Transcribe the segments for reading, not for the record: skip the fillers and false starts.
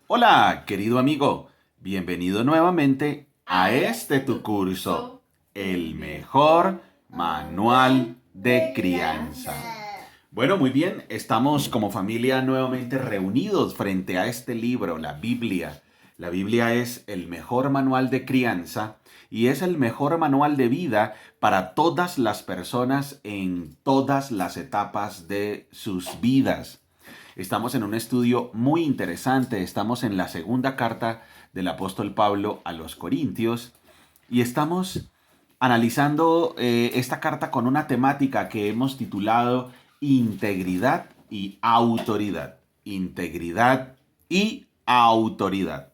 Hola, querido amigo. Bienvenido nuevamente a este tu curso, el mejor manual de crianza. Bueno, muy bien, estamos como familia nuevamente reunidos frente a este libro, la Biblia. La Biblia es el mejor manual de crianza y es el mejor manual de vida para todas las personas en todas las etapas de sus vidas. Estamos en un estudio muy interesante, estamos en la segunda carta del apóstol Pablo a los Corintios y estamos analizando esta carta con una temática que hemos titulado Integridad y Autoridad. Integridad y autoridad.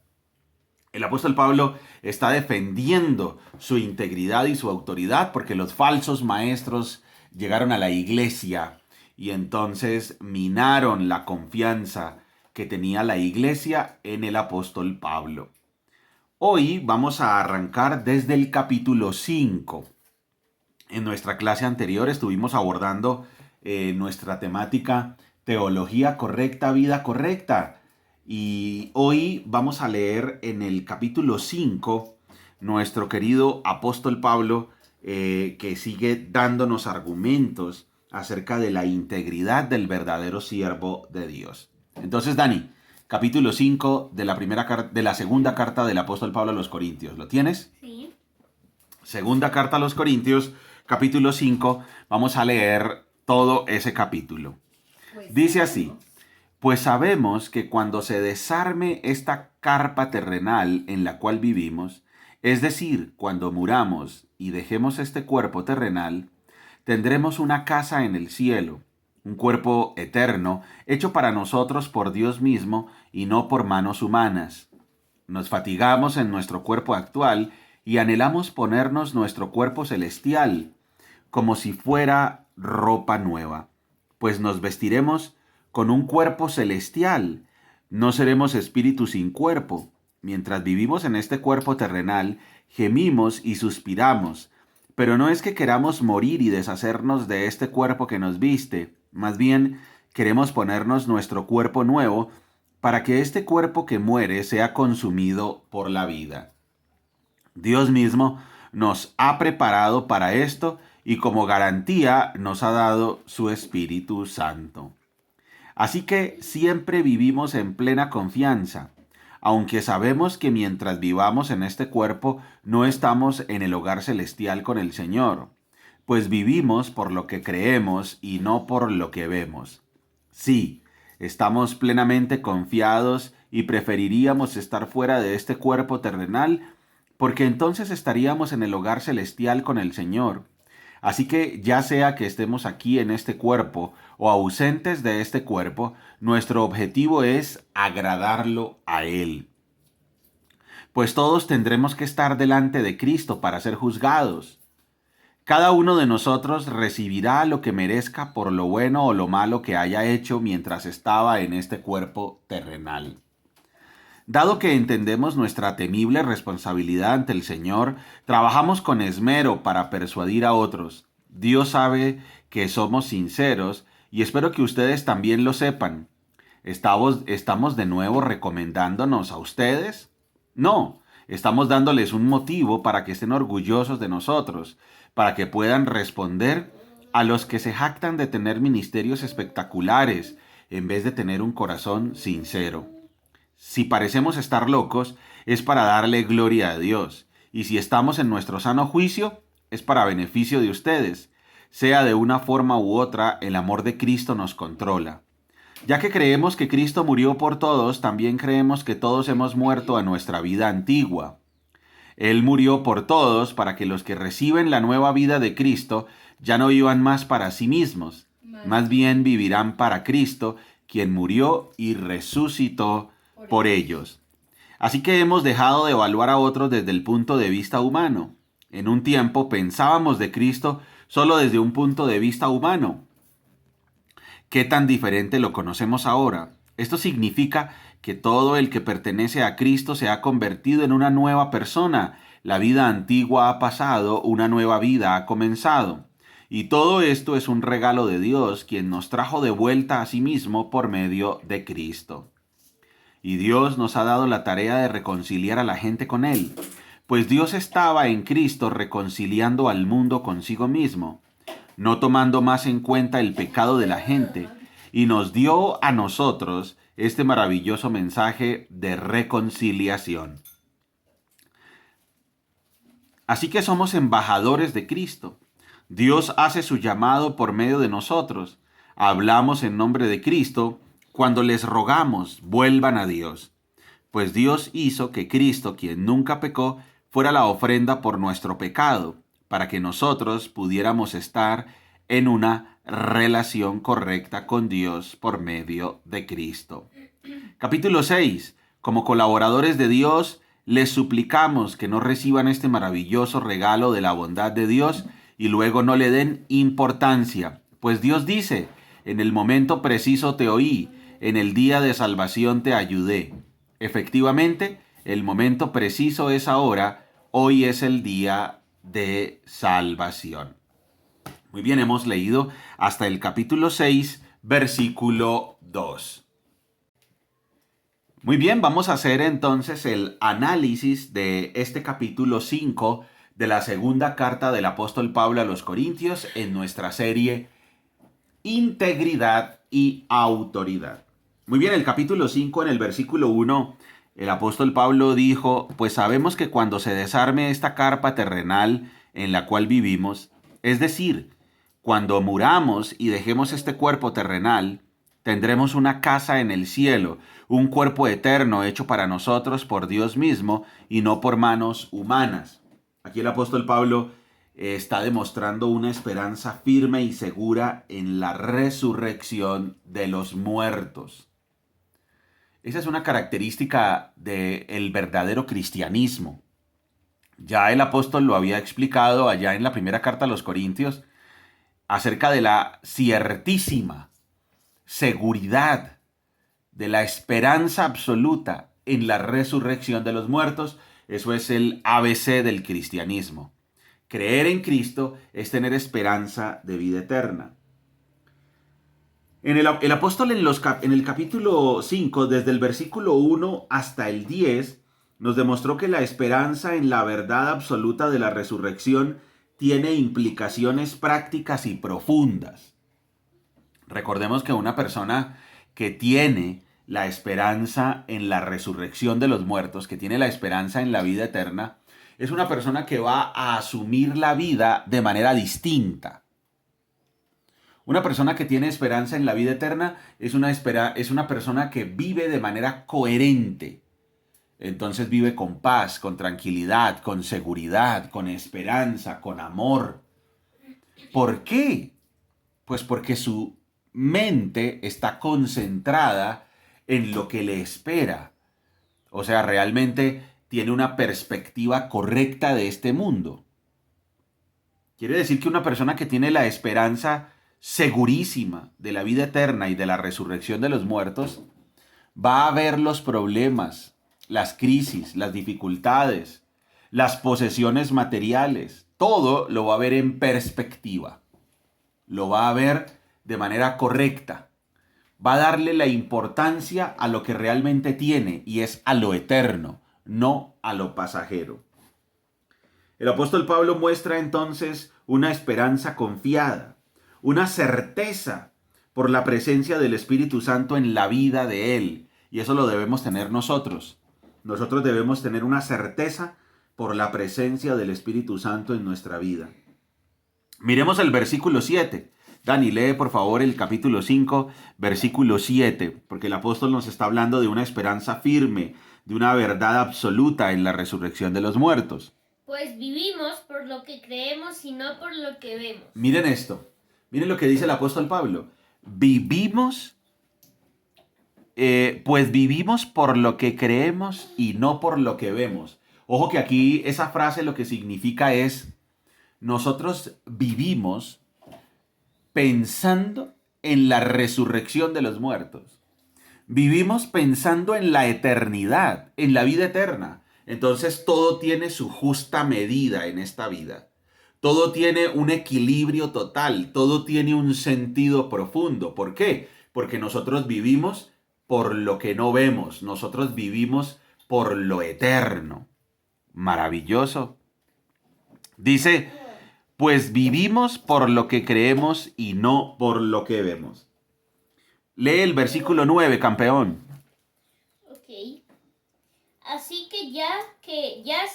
El apóstol Pablo está defendiendo su integridad y su autoridad porque los falsos maestros llegaron a la iglesia y entonces minaron la confianza que tenía la iglesia en el apóstol Pablo. Hoy vamos a arrancar desde el capítulo 5. En nuestra clase anterior estuvimos abordando nuestra temática Teología correcta, vida correcta. Y hoy vamos a leer en el capítulo 5 nuestro querido apóstol Pablo que sigue dándonos argumentos acerca de la integridad del verdadero siervo de Dios. Entonces, Dani, capítulo 5 de la segunda carta del apóstol Pablo a los Corintios. ¿Lo tienes? Sí. Segunda carta a los Corintios, capítulo 5. Vamos a leer todo ese capítulo. Dice así: pues sabemos que cuando se desarme esta carpa terrenal en la cual vivimos, es decir, cuando muramos y dejemos este cuerpo terrenal, tendremos una casa en el cielo, un cuerpo eterno, hecho para nosotros por Dios mismo y no por manos humanas. Nos fatigamos en nuestro cuerpo actual y anhelamos ponernos nuestro cuerpo celestial, como si fuera ropa nueva, pues nos vestiremos con un cuerpo celestial. No seremos espíritus sin cuerpo. Mientras vivimos en este cuerpo terrenal, gemimos y suspiramos. Pero no es que queramos morir y deshacernos de este cuerpo que nos viste. Más bien, queremos ponernos nuestro cuerpo nuevo para que este cuerpo que muere sea consumido por la vida. Dios mismo nos ha preparado para esto y como garantía nos ha dado su Espíritu Santo. Así que siempre vivimos en plena confianza, aunque sabemos que mientras vivamos en este cuerpo no estamos en el hogar celestial con el Señor, pues vivimos por lo que creemos y no por lo que vemos. Sí, estamos plenamente confiados y preferiríamos estar fuera de este cuerpo terrenal porque entonces estaríamos en el hogar celestial con el Señor. Así que ya sea que estemos aquí en este cuerpo o ausentes de este cuerpo, nuestro objetivo es agradarlo a Él. Pues todos tendremos que estar delante de Cristo para ser juzgados. Cada uno de nosotros recibirá lo que merezca por lo bueno o lo malo que haya hecho mientras estaba en este cuerpo terrenal. Dado que entendemos nuestra temible responsabilidad ante el Señor, trabajamos con esmero para persuadir a otros. Dios sabe que somos sinceros y espero que ustedes también lo sepan. ¿Estamos de nuevo recomendándonos a ustedes? No, estamos dándoles un motivo para que estén orgullosos de nosotros, para que puedan responder a los que se jactan de tener ministerios espectaculares en vez de tener un corazón sincero. Si parecemos estar locos, es para darle gloria a Dios. Y si estamos en nuestro sano juicio, es para beneficio de ustedes. Sea de una forma u otra, el amor de Cristo nos controla. Ya que creemos que Cristo murió por todos, también creemos que todos hemos muerto a nuestra vida antigua. Él murió por todos para que los que reciben la nueva vida de Cristo ya no vivan más para sí mismos. Más bien vivirán para Cristo, quien murió y resucitó por ellos. Así que hemos dejado de evaluar a otros desde el punto de vista humano. En un tiempo pensábamos de Cristo solo desde un punto de vista humano. ¿Qué tan diferente lo conocemos ahora? Esto significa que todo el que pertenece a Cristo se ha convertido en una nueva persona. La vida antigua ha pasado, una nueva vida ha comenzado. Y todo esto es un regalo de Dios, quien nos trajo de vuelta a sí mismo por medio de Cristo. y Dios nos ha dado la tarea de reconciliar a la gente con Él, pues Dios estaba en Cristo reconciliando al mundo consigo mismo, no tomando más en cuenta el pecado de la gente, y nos dio a nosotros este maravilloso mensaje de reconciliación. Así que somos embajadores de Cristo. Dios hace su llamado por medio de nosotros. Hablamos en nombre de Cristo cuando les rogamos vuelvan a Dios. Pues Dios hizo que Cristo, quien nunca pecó, fuera la ofrenda por nuestro pecado, para que nosotros pudiéramos estar en una relación correcta con Dios por medio de Cristo. Capítulo 6. Como colaboradores de Dios, les suplicamos que no reciban este maravilloso regalo de la bondad de Dios y luego no le den importancia. Pues Dios dice, en el momento preciso te oí, en el día de salvación te ayudé. Efectivamente, el momento preciso es ahora, hoy es el día de salvación. Muy bien, hemos leído hasta el capítulo 6, versículo 2. Muy bien, vamos a hacer entonces el análisis de este capítulo 5 de la segunda carta del apóstol Pablo a los Corintios en nuestra serie Integridad y Autoridad. Muy bien, el capítulo 5 en el versículo 1, el apóstol Pablo dijo, pues sabemos que cuando se desarme esta carpa terrenal en la cual vivimos, es decir, cuando muramos y dejemos este cuerpo terrenal, tendremos una casa en el cielo, un cuerpo eterno hecho para nosotros por Dios mismo y no por manos humanas. Aquí el apóstol Pablo está demostrando una esperanza firme y segura en la resurrección de los muertos. Esa es una característica del verdadero cristianismo. Ya el apóstol lo había explicado allá en la primera carta a los Corintios acerca de la ciertísima seguridad de la esperanza absoluta en la resurrección de los muertos. Eso es el ABC del cristianismo. Creer en Cristo es tener esperanza de vida eterna. El apóstol en el capítulo 5, desde el versículo 1 hasta el 10, nos demostró que la esperanza en la verdad absoluta de la resurrección tiene implicaciones prácticas y profundas. Recordemos que una persona que tiene la esperanza en la resurrección de los muertos, que tiene la esperanza en la vida eterna, es una persona que va a asumir la vida de manera distinta. Una persona que tiene esperanza en la vida eterna es una persona que vive de manera coherente. Entonces vive con paz, con tranquilidad, con seguridad, con esperanza, con amor. ¿Por qué? Pues porque su mente está concentrada en lo que le espera. O sea, realmente tiene una perspectiva correcta de este mundo. Quiere decir que una persona que tiene la esperanza segurísima de la vida eterna y de la resurrección de los muertos, va a ver los problemas, las crisis, las dificultades, las posesiones materiales, todo lo va a ver en perspectiva. Lo va a ver de manera correcta. Va a darle la importancia a lo que realmente tiene y es a lo eterno, no a lo pasajero. El apóstol Pablo muestra entonces una esperanza confiada, una certeza por la presencia del Espíritu Santo en la vida de él. Y eso lo debemos tener nosotros. Nosotros debemos tener una certeza por la presencia del Espíritu Santo en nuestra vida. Miremos el versículo 7. Dani, lee por favor el capítulo 5, versículo 7, porque el apóstol nos está hablando de una esperanza firme, de una verdad absoluta en la resurrección de los muertos. Pues vivimos por lo que creemos y no por lo que vemos. Miren esto, miren lo que dice el apóstol Pablo. Pues vivimos por lo que creemos y no por lo que vemos. Ojo que aquí esa frase lo que significa es, nosotros vivimos pensando en la resurrección de los muertos. Vivimos pensando en la eternidad, en la vida eterna. Entonces todo tiene su justa medida en esta vida. Todo tiene un equilibrio total, todo tiene un sentido profundo. ¿Por qué? Porque nosotros vivimos por lo que no vemos, nosotros vivimos por lo eterno. Maravilloso. Dice, pues vivimos por lo que creemos y no por lo que vemos. Lee el versículo 9, campeón. Ok. Así que ya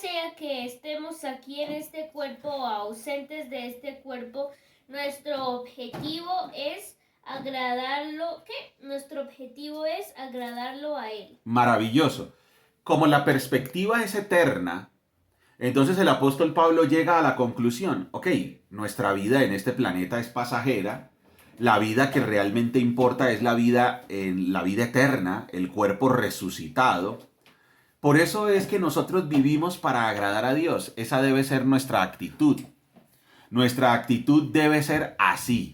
sea que estemos aquí en este cuerpo o ausentes de este cuerpo, nuestro objetivo es agradarlo. ¿Qué? Nuestro objetivo es agradarlo a Él. Maravilloso. Como la perspectiva es eterna, entonces el apóstol Pablo llega a la conclusión, ok, nuestra vida en este planeta es pasajera, la vida que realmente importa es la vida en la vida eterna, el cuerpo resucitado. Por eso es que nosotros vivimos para agradar a Dios. Esa debe ser nuestra actitud. Nuestra actitud debe ser así.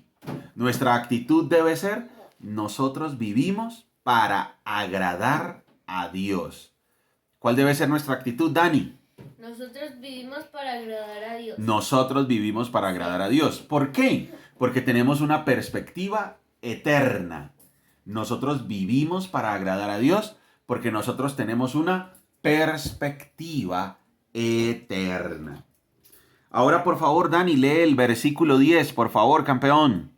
Nuestra actitud debe ser, nosotros vivimos para agradar a Dios. ¿Cuál debe ser nuestra actitud, Dani? Nosotros vivimos para agradar a Dios. Nosotros vivimos para agradar a Dios. ¿Por qué? Porque tenemos una perspectiva eterna. Nosotros vivimos para agradar a Dios porque nosotros tenemos una perspectiva eterna. Ahora, por favor, Dani, lee el versículo 10, por favor, campeón.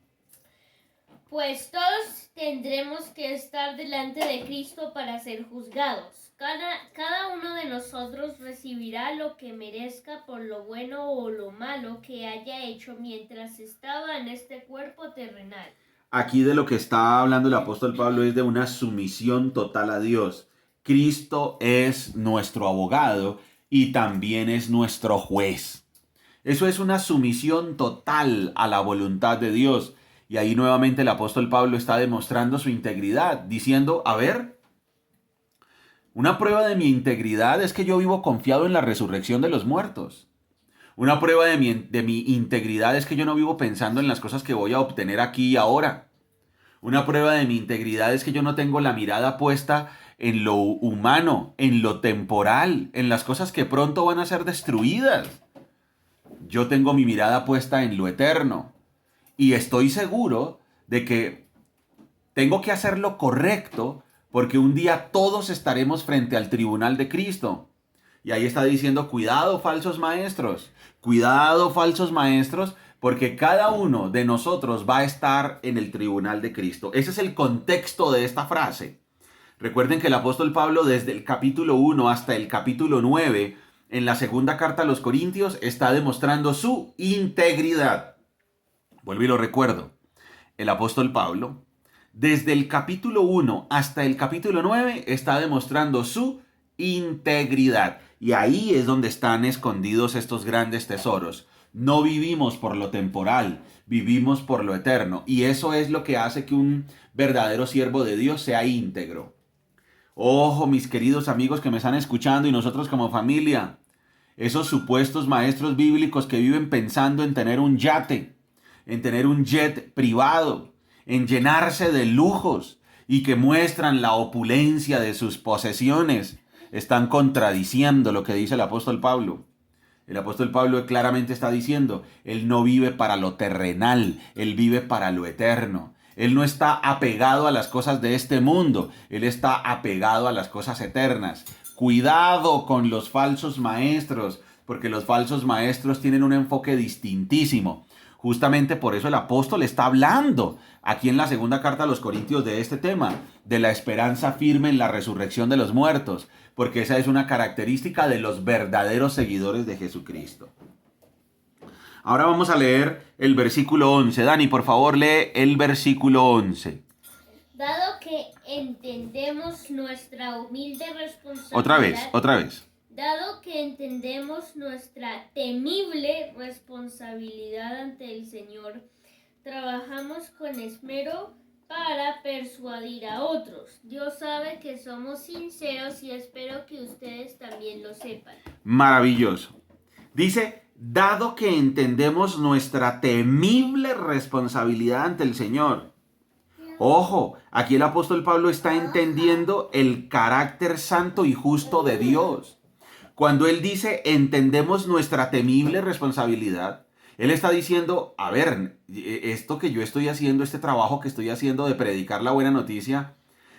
Pues todos tendremos que estar delante de Cristo para ser juzgados. Cada uno de nosotros recibirá lo que merezca por lo bueno o lo malo que haya hecho mientras estaba en este cuerpo terrenal. Aquí de lo que está hablando el apóstol Pablo es de una sumisión total a Dios. Cristo es nuestro abogado y también es nuestro juez. Eso es una sumisión total a la voluntad de Dios. Y ahí nuevamente el apóstol Pablo está demostrando su integridad, diciendo, a ver, una prueba de mi integridad es que yo vivo confiado en la resurrección de los muertos. Una prueba de mi integridad es que yo no vivo pensando en las cosas que voy a obtener aquí y ahora. Una prueba de mi integridad es que yo no tengo la mirada puesta en lo humano, en lo temporal, en las cosas que pronto van a ser destruidas. Yo tengo mi mirada puesta en lo eterno. Y estoy seguro de que tengo que hacer lo correcto porque un día todos estaremos frente al tribunal de Cristo. Y ahí está diciendo, cuidado falsos maestros, porque cada uno de nosotros va a estar en el tribunal de Cristo. Ese es el contexto de esta frase. Recuerden que el apóstol Pablo desde el capítulo 1 hasta el capítulo 9, en la segunda carta a los Corintios, está demostrando su integridad. Vuelvo y lo recuerdo. El apóstol Pablo, desde el capítulo 1 hasta el capítulo 9, está demostrando su integridad. Y ahí es donde están escondidos estos grandes tesoros. No vivimos por lo temporal, vivimos por lo eterno. Y eso es lo que hace que un verdadero siervo de Dios sea íntegro. Ojo, mis queridos amigos que me están escuchando y nosotros como familia, esos supuestos maestros bíblicos que viven pensando en tener un yate, en tener un jet privado, en llenarse de lujos y que muestran la opulencia de sus posesiones, están contradiciendo lo que dice el apóstol Pablo. El apóstol Pablo claramente está diciendo, él no vive para lo terrenal, él vive para lo eterno. Él no está apegado a las cosas de este mundo, él está apegado a las cosas eternas. Cuidado con los falsos maestros, porque los falsos maestros tienen un enfoque distintísimo. Justamente por eso el apóstol está hablando aquí en la segunda carta a los Corintios de este tema, de la esperanza firme en la resurrección de los muertos, porque esa es una característica de los verdaderos seguidores de Jesucristo. Ahora vamos a leer el versículo 11. Dani, por favor, lee el versículo 11. Dado que entendemos nuestra humilde responsabilidad. Otra vez. Dado que entendemos nuestra temible responsabilidad ante el Señor, trabajamos con esmero para persuadir a otros. Dios sabe que somos sinceros y espero que ustedes también lo sepan. Maravilloso. Dice, dado que entendemos nuestra temible responsabilidad ante el Señor. Ojo, aquí el apóstol Pablo está entendiendo el carácter santo y justo de Dios. Cuando él dice, entendemos nuestra temible responsabilidad, él está diciendo, a ver, esto que yo estoy haciendo, este trabajo que estoy haciendo de predicar la buena noticia,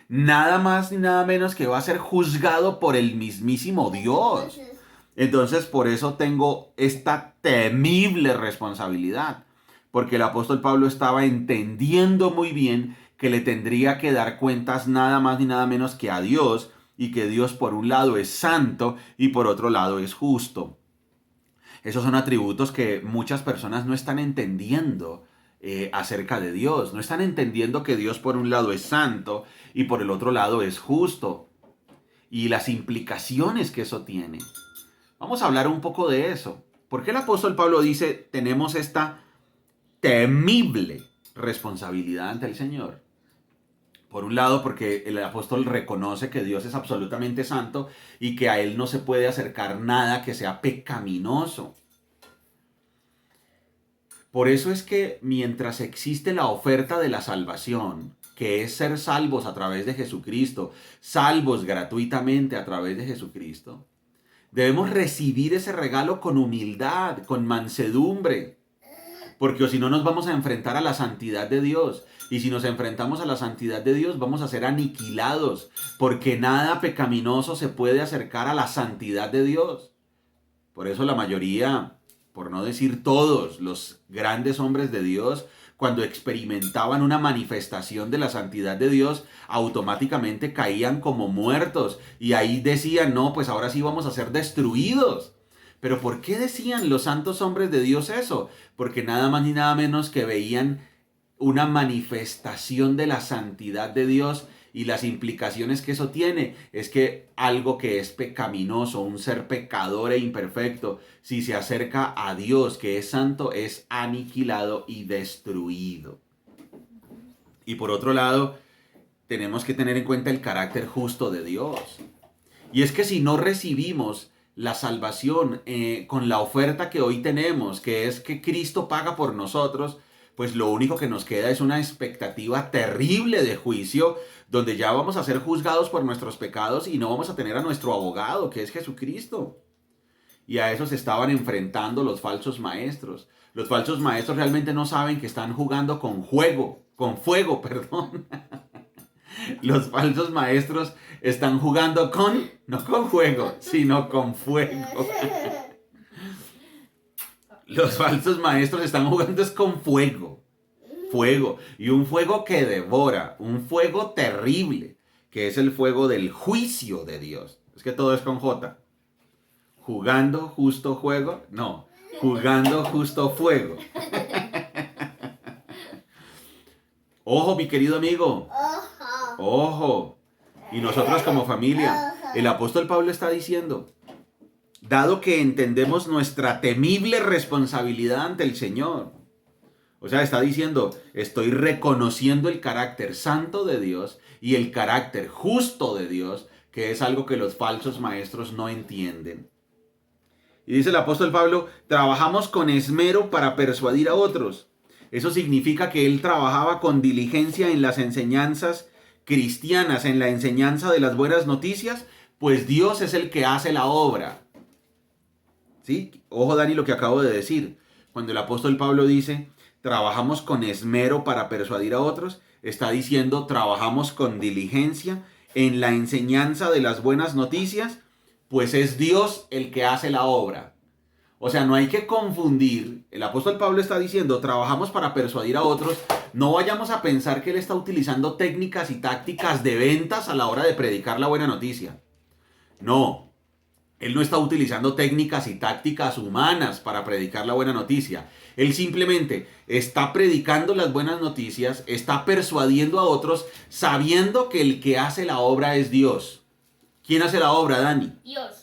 nada más ni nada menos que va a ser juzgado por el mismísimo Dios. Entonces, por eso tengo esta temible responsabilidad, porque el apóstol Pablo estaba entendiendo muy bien que le tendría que dar cuentas nada más ni nada menos que a Dios, y que Dios por un lado es santo y por otro lado es justo. Esos son atributos que muchas personas no están entendiendo acerca de Dios. No están entendiendo que Dios por un lado es santo y por el otro lado es justo. Y las implicaciones que eso tiene. Vamos a hablar un poco de eso. ¿Por qué el apóstol Pablo dice tenemos esta temible responsabilidad ante el Señor? Por un lado, porque el apóstol reconoce que Dios es absolutamente santo y que a Él no se puede acercar nada que sea pecaminoso. Por eso es que mientras existe la oferta de la salvación, que es ser salvos a través de Jesucristo, salvos gratuitamente a través de Jesucristo, debemos recibir ese regalo con humildad, con mansedumbre, porque si no nos vamos a enfrentar a la santidad de Dios. Y si nos enfrentamos a la santidad de Dios, vamos a ser aniquilados, porque nada pecaminoso se puede acercar a la santidad de Dios. Por eso la mayoría, por no decir todos, los grandes hombres de Dios, cuando experimentaban una manifestación de la santidad de Dios, automáticamente caían como muertos. Y ahí decían, no, pues ahora sí vamos a ser destruidos. Pero ¿por qué decían los santos hombres de Dios eso? Porque nada más ni nada menos que veían una manifestación de la santidad de Dios, y las implicaciones que eso tiene es que algo que es pecaminoso, un ser pecador e imperfecto, si se acerca a Dios que es santo, es aniquilado y destruido. Y por otro lado, tenemos que tener en cuenta el carácter justo de Dios. Y es que si no recibimos la salvación con la oferta que hoy tenemos, que es que Cristo paga por nosotros, pues lo único que nos queda es una expectativa terrible de juicio, donde ya vamos a ser juzgados por nuestros pecados y no vamos a tener a nuestro abogado, que es Jesucristo. Y a eso se estaban enfrentando los falsos maestros. Los falsos maestros realmente no saben que están jugando con fuego, perdón. Los falsos maestros están jugando no con juego, sino con fuego. Los falsos maestros están jugando es con fuego. Fuego. Y un fuego que devora. Un fuego terrible. Que es el fuego del juicio de Dios. Es que todo es con J. Jugando justo juego. No. Jugando justo fuego. Ojo, mi querido amigo. Ojo. Y nosotros como familia. El apóstol Pablo está diciendo, dado que entendemos nuestra temible responsabilidad ante el Señor. O sea, está diciendo, estoy reconociendo el carácter santo de Dios y el carácter justo de Dios, que es algo que los falsos maestros no entienden. Y dice el apóstol Pablo, trabajamos con esmero para persuadir a otros. Eso significa que él trabajaba con diligencia en las enseñanzas cristianas, en la enseñanza de las buenas noticias, pues Dios es el que hace la obra. ¿Sí? Ojo, Dani, lo que acabo de decir. Cuando el apóstol Pablo dice, trabajamos con esmero para persuadir a otros, está diciendo, trabajamos con diligencia en la enseñanza de las buenas noticias, pues es Dios el que hace la obra. O sea, no hay que confundir. El apóstol Pablo está diciendo, trabajamos para persuadir a otros. No vayamos a pensar que él está utilizando técnicas y tácticas de ventas a la hora de predicar la buena noticia. No. Él no está utilizando técnicas y tácticas humanas para predicar la buena noticia. Él simplemente está predicando las buenas noticias, está persuadiendo a otros, sabiendo que el que hace la obra es Dios. ¿Quién hace la obra, Dani? Dios.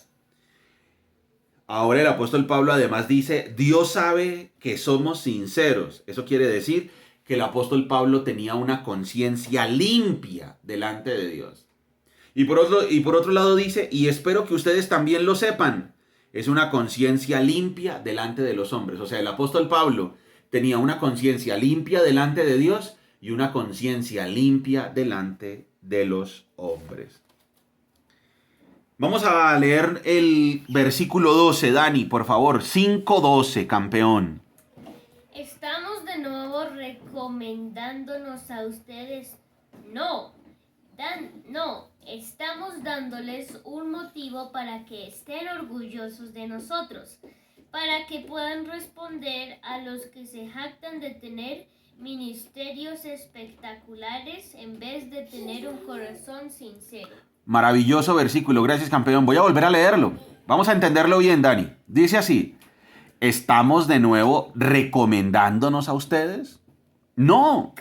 Ahora el apóstol Pablo además dice, Dios sabe que somos sinceros. Eso quiere decir que el apóstol Pablo tenía una conciencia limpia delante de Dios. Y por otro lado dice, y espero que ustedes también lo sepan, es una conciencia limpia delante de los hombres. O sea, el apóstol Pablo tenía una conciencia limpia delante de Dios y una conciencia limpia delante de los hombres. Vamos a leer el versículo 12, Dani, por favor. 5:12, campeón. Estamos de nuevo recomendándonos a ustedes. No. No, estamos dándoles un motivo para que estén orgullosos de nosotros, para que puedan responder a los que se jactan de tener ministerios espectaculares en vez de tener un corazón sincero. Maravilloso versículo, gracias campeón. Voy a volver a leerlo. Vamos a entenderlo bien, Dani. Dice así, ¿estamos de nuevo recomendándonos a ustedes? No.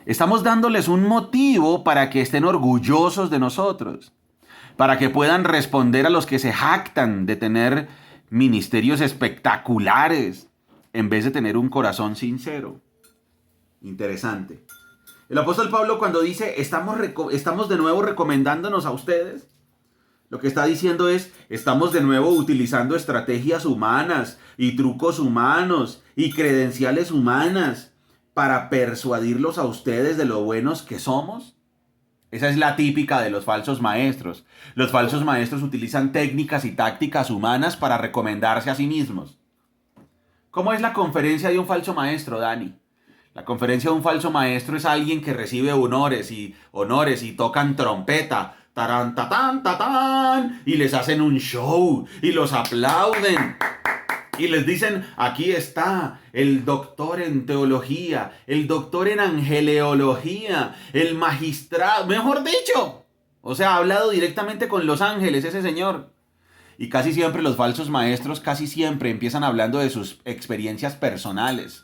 Estamos dándoles un motivo para que estén orgullosos de nosotros, para que puedan responder a los que se jactan de tener ministerios espectaculares en vez de tener un corazón sincero. Interesante. El apóstol Pablo cuando dice estamos de nuevo recomendándonos a ustedes, lo que está diciendo es estamos de nuevo utilizando estrategias humanas y trucos humanos y credenciales humanas para persuadirlos a ustedes de lo buenos que somos. Esa es la típica de los falsos maestros. Los falsos maestros utilizan técnicas y tácticas humanas para recomendarse a sí mismos. ¿Cómo es la conferencia de un falso maestro, Dani? La conferencia de un falso maestro es alguien que recibe honores y tocan trompeta, tarán, tatán, tatán, y les hacen un show y los aplauden. Y les dicen, aquí está el doctor en teología, el doctor en angeleología, el magistrado, mejor dicho. O sea, ha hablado directamente con los ángeles ese señor. Y casi siempre los falsos maestros, casi siempre empiezan hablando de sus experiencias personales.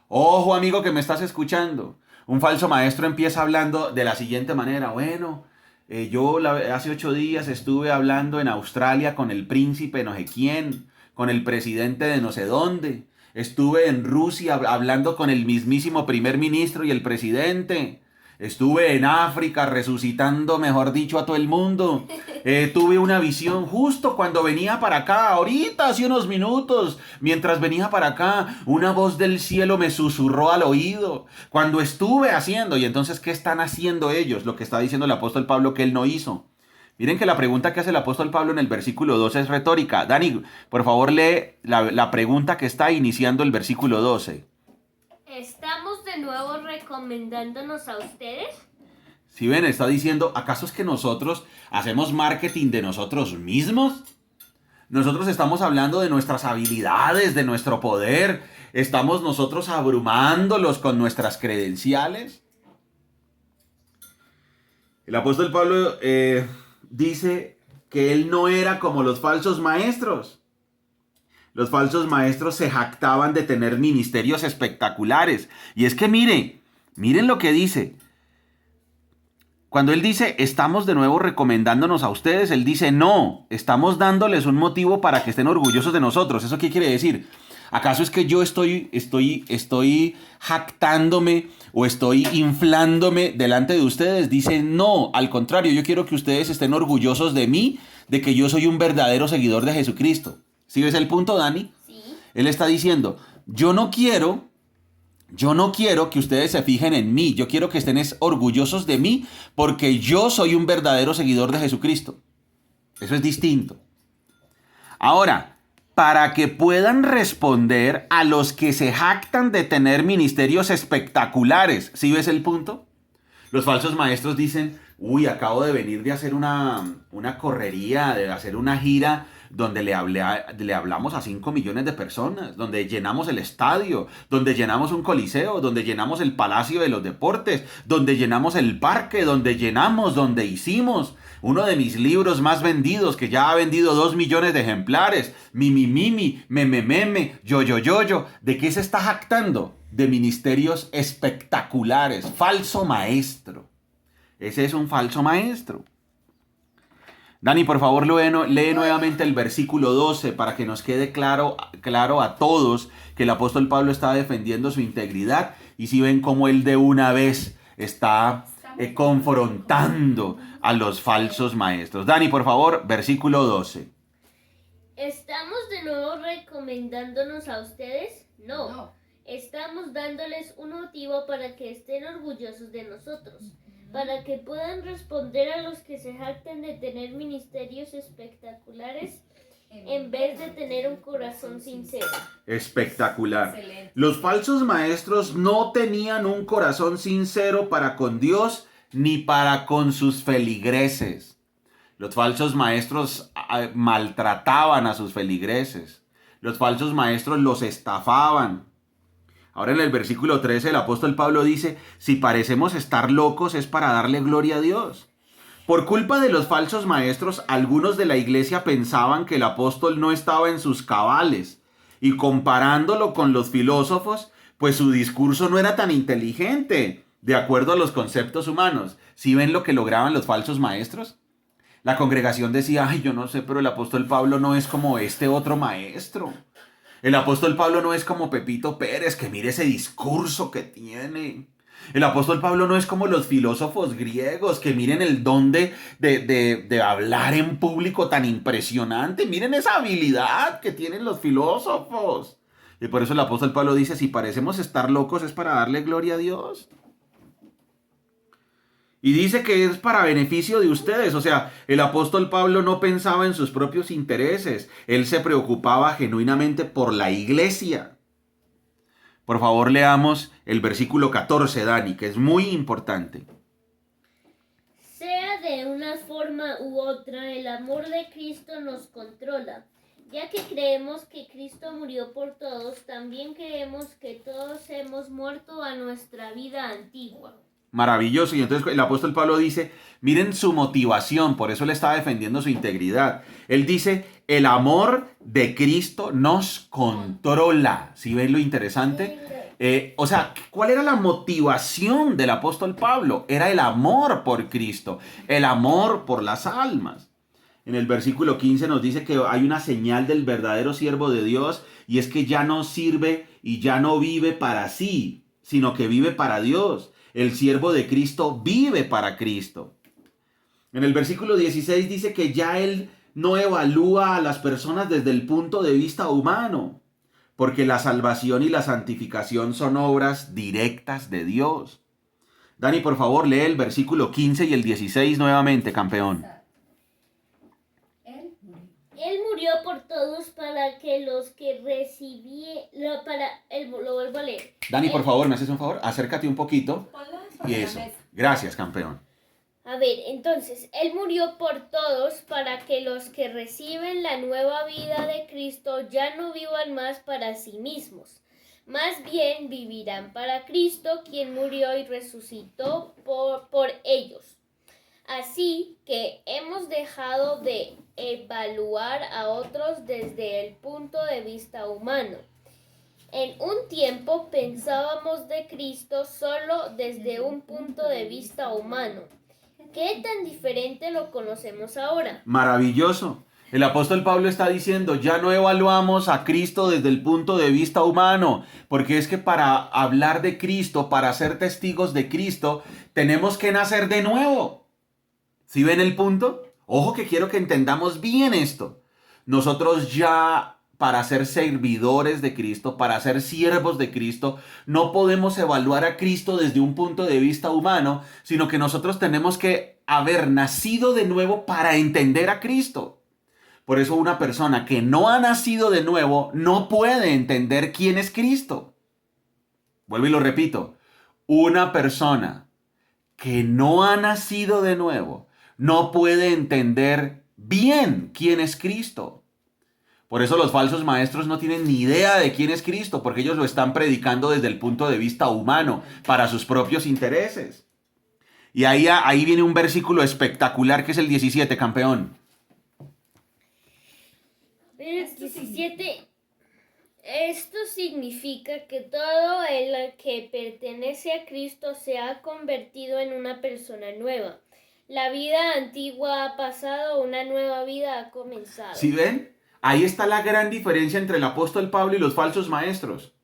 Ojo, amigo que me estás escuchando. Un falso maestro empieza hablando de la siguiente manera. Bueno, hace 8 días estuve hablando en Australia con el príncipe no sé quién, con el presidente de no sé dónde. Estuve en Rusia hablando con el mismísimo primer ministro y el presidente. Estuve en África resucitando, mejor dicho, a todo el mundo. Tuve una visión justo cuando venía para acá, ahorita, hace unos minutos. Mientras venía para acá, una voz del cielo me susurró al oído. Cuando estuve haciendo, y entonces, ¿qué están haciendo ellos? Lo que está diciendo el apóstol Pablo que él no hizo. Miren que la pregunta que hace el apóstol Pablo en el versículo 12 es retórica. Dani, por favor, lee la pregunta que está iniciando el versículo 12. ¿Estamos de nuevo recomendándonos a ustedes? Si ven, está diciendo, ¿acaso es que nosotros hacemos marketing de nosotros mismos? Nosotros estamos hablando de nuestras habilidades, de nuestro poder. ¿Estamos nosotros abrumándolos con nuestras credenciales? El apóstol Pablo dice que él no era como los falsos maestros. Los falsos maestros se jactaban de tener ministerios espectaculares. Y es que miren lo que dice. Cuando él dice, estamos de nuevo recomendándonos a ustedes, él dice, no, estamos dándoles un motivo para que estén orgullosos de nosotros. ¿Eso qué quiere decir? ¿Acaso es que yo estoy jactándome o estoy inflándome delante de ustedes? Dice, no, al contrario, yo quiero que ustedes estén orgullosos de mí, de que yo soy un verdadero seguidor de Jesucristo. ¿Sí ves el punto, Dani? Sí. Él está diciendo, yo no quiero que ustedes se fijen en mí. Yo quiero que estén orgullosos de mí porque yo soy un verdadero seguidor de Jesucristo. Eso es distinto. Ahora, para que puedan responder a los que se jactan de tener ministerios espectaculares. ¿Sí ves el punto? Los falsos maestros dicen, uy, acabo de venir de hacer una correría, de hacer una gira donde le hablamos a 5 millones de personas, donde llenamos el estadio, donde llenamos un coliseo, donde llenamos el Palacio de los Deportes, donde llenamos el parque, donde hicimos uno de mis libros más vendidos, que ya ha vendido 2 millones de ejemplares, meme, yo. ¿De qué se está jactando? De ministerios espectaculares. Falso maestro. Ese es un falso maestro. Dani, por favor, lee nuevamente el versículo 12 para que nos quede claro a todos que el apóstol Pablo está defendiendo su integridad y si ven cómo él de una vez está confrontando a los falsos maestros. Dani, por favor, versículo 12. ¿Estamos de nuevo recomendándonos a ustedes? No. Estamos dándoles un motivo para que estén orgullosos de nosotros, para que puedan responder a los que se jactan de tener ministerios espectaculares en vez de tener un corazón sincero. Espectacular. Excelente. Los falsos maestros no tenían un corazón sincero para con Dios ni para con sus feligreses. Los falsos maestros maltrataban a sus feligreses. Los falsos maestros los estafaban. Ahora en el versículo 13 el apóstol Pablo dice, si parecemos estar locos es para darle gloria a Dios. Por culpa de los falsos maestros, algunos de la iglesia pensaban que el apóstol no estaba en sus cabales. Y comparándolo con los filósofos, pues su discurso no era tan inteligente, de acuerdo a los conceptos humanos. ¿Sí ven lo que lograban los falsos maestros? La congregación decía, ay, yo no sé, pero el apóstol Pablo no es como este otro maestro. El apóstol Pablo no es como Pepito Pérez, que mire ese discurso que tiene. El apóstol Pablo no es como los filósofos griegos, que miren el don de hablar en público tan impresionante. Miren esa habilidad que tienen los filósofos. Y por eso el apóstol Pablo dice, si parecemos estar locos es para darle gloria a Dios. Y dice que es para beneficio de ustedes. O sea, el apóstol Pablo no pensaba en sus propios intereses. Él se preocupaba genuinamente por la iglesia. Por favor, leamos el versículo 14, Dani, que es muy importante. Sea de una forma u otra, el amor de Cristo nos controla. Ya que creemos que Cristo murió por todos, también creemos que todos hemos muerto a nuestra vida antigua. Maravilloso. Y entonces el apóstol Pablo dice, miren su motivación, por eso él está defendiendo su integridad. Él dice, el amor de Cristo nos controla. ¿Sí ven lo interesante? O sea, ¿cuál era la motivación del apóstol Pablo? Era el amor por Cristo, el amor por las almas. En el versículo 15 nos dice que hay una señal del verdadero siervo de Dios y es que ya no sirve y ya no vive para sí, sino que vive para Dios. El siervo de Cristo vive para Cristo. En el versículo 16 dice que ya él no evalúa a las personas desde el punto de vista humano, porque la salvación y la santificación son obras directas de Dios. Dani, por favor, lee el versículo 15 y el 16 nuevamente, campeón. Él murió por todos para que los que lo vuelvo a leer. Dani, por favor, ¿me haces un favor? Acércate un poquito. Y eso. Gracias, campeón. A ver, entonces, Él murió por todos para que los que reciben la nueva vida de Cristo ya no vivan más para sí mismos. Más bien vivirán para Cristo, quien murió y resucitó por ellos. Así que hemos dejado de evaluar a otros desde el punto de vista humano. En un tiempo pensábamos de Cristo solo desde un punto de vista humano. ¿Qué tan diferente lo conocemos ahora? Maravilloso. El apóstol Pablo está diciendo, ya no evaluamos a Cristo desde el punto de vista humano, porque es que para hablar de Cristo, para ser testigos de Cristo, tenemos que nacer de nuevo. ¿Sí ven el punto? Ojo que quiero que entendamos bien esto. Nosotros ya, para ser servidores de Cristo, para ser siervos de Cristo, no podemos evaluar a Cristo desde un punto de vista humano, sino que nosotros tenemos que haber nacido de nuevo para entender a Cristo. Por eso una persona que no ha nacido de nuevo no puede entender quién es Cristo. Vuelvo y lo repito. Una persona que no ha nacido de nuevo no puede entender bien quién es Cristo. Por eso los falsos maestros no tienen ni idea de quién es Cristo, porque ellos lo están predicando desde el punto de vista humano, para sus propios intereses. Y ahí viene un versículo espectacular que es el 17, campeón. El 17. Esto significa que todo el que pertenece a Cristo se ha convertido en una persona nueva. La vida antigua ha pasado, una nueva vida ha comenzado. ¿Sí ven? Ahí está la gran diferencia entre el apóstol Pablo y los falsos maestros.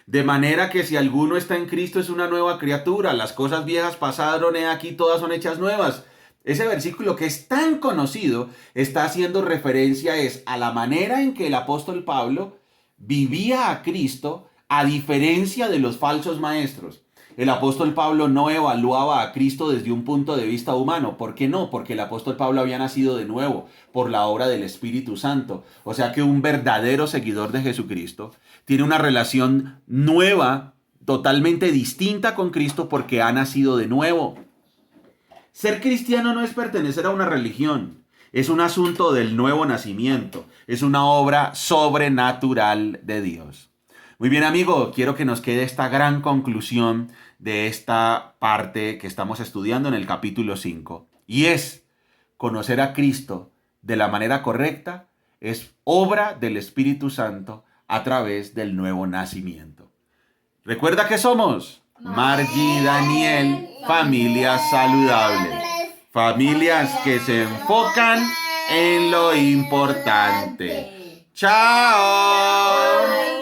De manera que si alguno está en Cristo es una nueva criatura. Las cosas viejas pasaron, he aquí todas son hechas nuevas. Ese versículo que es tan conocido está haciendo referencia a la manera en que el apóstol Pablo vivía a Cristo a diferencia de los falsos maestros. El apóstol Pablo no evaluaba a Cristo desde un punto de vista humano. ¿Por qué no? Porque el apóstol Pablo había nacido de nuevo por la obra del Espíritu Santo. O sea que un verdadero seguidor de Jesucristo tiene una relación nueva, totalmente distinta con Cristo porque ha nacido de nuevo. Ser cristiano no es pertenecer a una religión, es un asunto del nuevo nacimiento, es una obra sobrenatural de Dios. Muy bien, amigo, quiero que nos quede esta gran conclusión de esta parte que estamos estudiando en el capítulo 5, y es conocer a Cristo de la manera correcta es obra del Espíritu Santo a través del nuevo nacimiento. Recuerda que somos Margie y Daniel, familias saludables, familias que se enfocan en lo importante. ¡Chao!